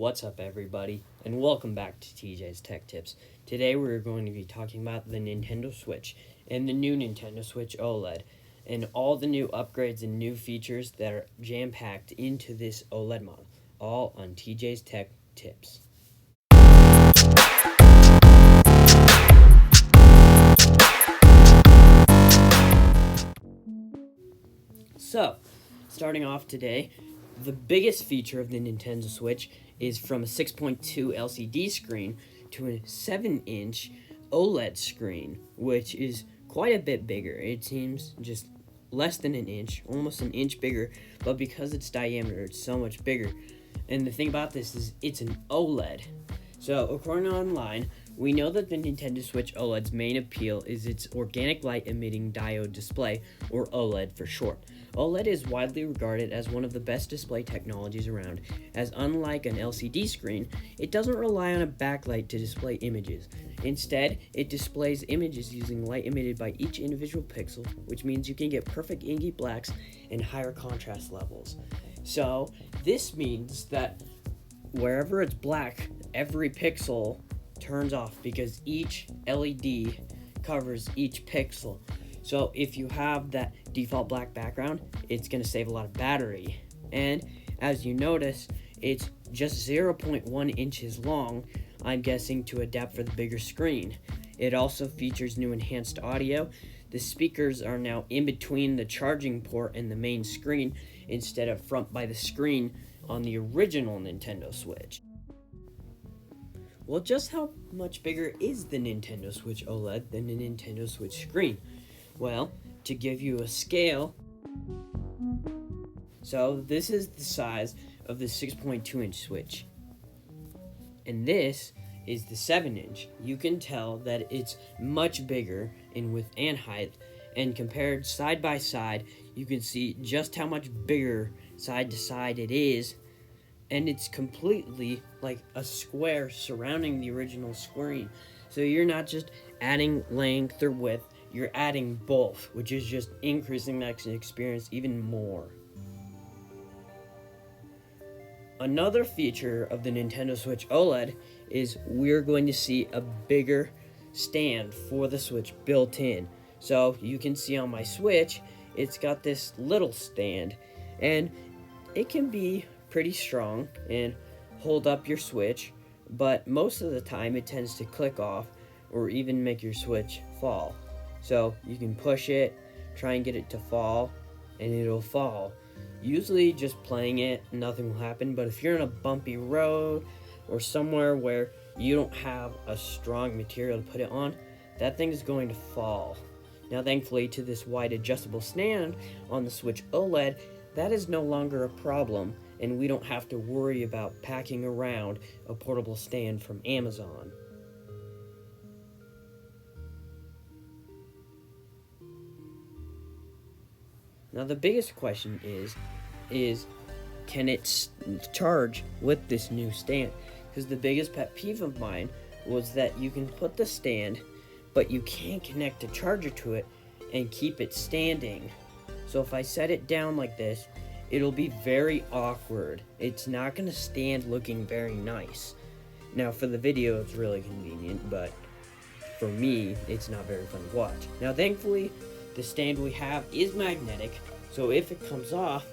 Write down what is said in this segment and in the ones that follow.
What's up, everybody, and welcome back to TJ's Tech Tips. Today we're going to be talking about the Nintendo Switch and the new Nintendo Switch Oled and all the new upgrades and new features that are jam-packed into this OLED model, all on TJ's Tech Tips. So, starting off today, the biggest feature of the Nintendo Switch is from a 6.2 LCD screen to a 7-inch OLED screen, which is quite a bit bigger. It seems just less than an inch, almost an inch bigger, but because its diameter, it's so much bigger. And the thing about this is it's an OLED. So, according to online, we know that the Nintendo Switch OLED's main appeal is its organic light emitting diode display, or OLED for short. OLED is widely regarded as one of the best display technologies around, as unlike an LCD screen, it doesn't rely on a backlight to display images. Instead, it displays images using light emitted by each individual pixel, which means you can get perfect inky blacks and higher contrast levels. So, this means that wherever it's black, every pixel turns off because each LED covers each pixel. So if you have that default black background, it's going to save a lot of battery. And as you notice, it's just 0.1 inches long, I'm guessing to adapt for the bigger screen. It also features new enhanced audio. The speakers are now in between the charging port and the main screen instead of front by the screen on the original Nintendo Switch. Well, just how much bigger is the Nintendo Switch OLED than the Nintendo Switch screen? Well, to give you a scale, so this is the size of the 6.2-inch Switch, and this is the 7-inch. You can tell that it's much bigger in width and height, and compared side by side, you can see just how much bigger side to side it is. And it's completely like a square surrounding the original screen. So you're not just adding length or width, you're adding both, which is just increasing that experience even more. Another feature of the Nintendo Switch OLED is we're going to see a bigger stand for the Switch built in. So you can see on my Switch, it's got this little stand, and it can be pretty strong and hold up your Switch, but most of the time it tends to click off or even make your Switch fall. So you can push it, try and get it to fall, and it'll fall. Usually just playing it, nothing will happen, but if you're in a bumpy road or somewhere where you don't have a strong material to put it on, that thing is going to fall. Now, thankfully, to this wide adjustable stand on the Switch OLED, that is no longer a problem, and we don't have to worry about packing around a portable stand from Amazon. Now, the biggest question is can it charge with this new stand? Because the biggest pet peeve of mine was that you can put the stand, but you can't connect a charger to it and keep it standing. So if I set it down like this, it'll be very awkward. It's not going to stand looking very nice. Now, for the video, it's really convenient, but for me, it's not very fun to watch. Now, thankfully, the stand we have is magnetic, so if it comes off,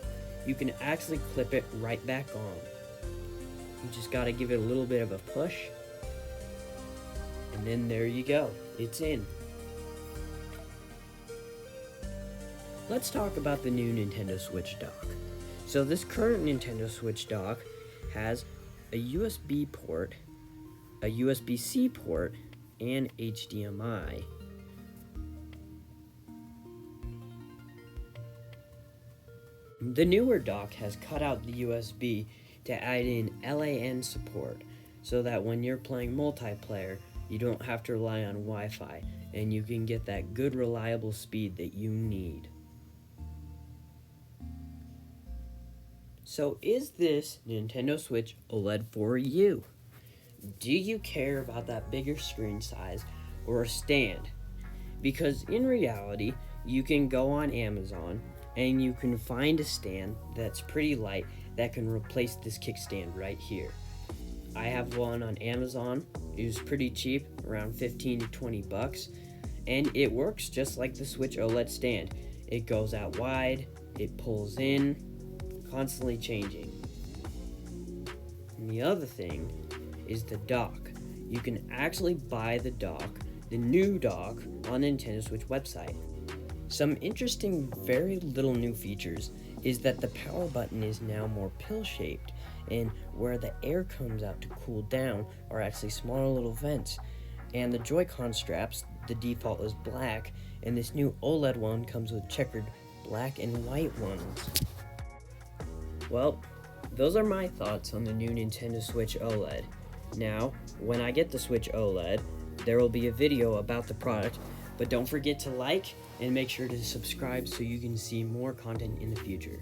you can actually clip it right back on. You just got to give it a little bit of a push, and then there you go. It's in. Let's talk about the new Nintendo Switch dock. So this current Nintendo Switch dock has a USB port, a USB-C port, and HDMI. The newer dock has cut out the USB to add in LAN support so that when you're playing multiplayer, you don't have to rely on Wi-Fi and you can get that good reliable speed that you need. So is this Nintendo Switch OLED for you? Do you care about that bigger screen size or a stand? Because in reality, you can go on Amazon and you can find a stand that's pretty light that can replace this kickstand right here. I have one on Amazon. It was pretty cheap, around 15 to 20 bucks, and it works just like the Switch OLED stand. It goes out wide, it pulls in, constantly changing. And the other thing is the dock. You can actually buy the dock, the new dock, on the Nintendo Switch website. Some interesting, very little new features is that the power button is now more pill-shaped, and where the air comes out to cool down are actually smaller little vents. And the Joy-Con straps, the default is black, and this new OLED one comes with checkered black and white ones. Well, those are my thoughts on the new Nintendo Switch OLED. Now, when I get the Switch OLED, there will be a video about the product, but don't forget to like and make sure to subscribe so you can see more content in the future.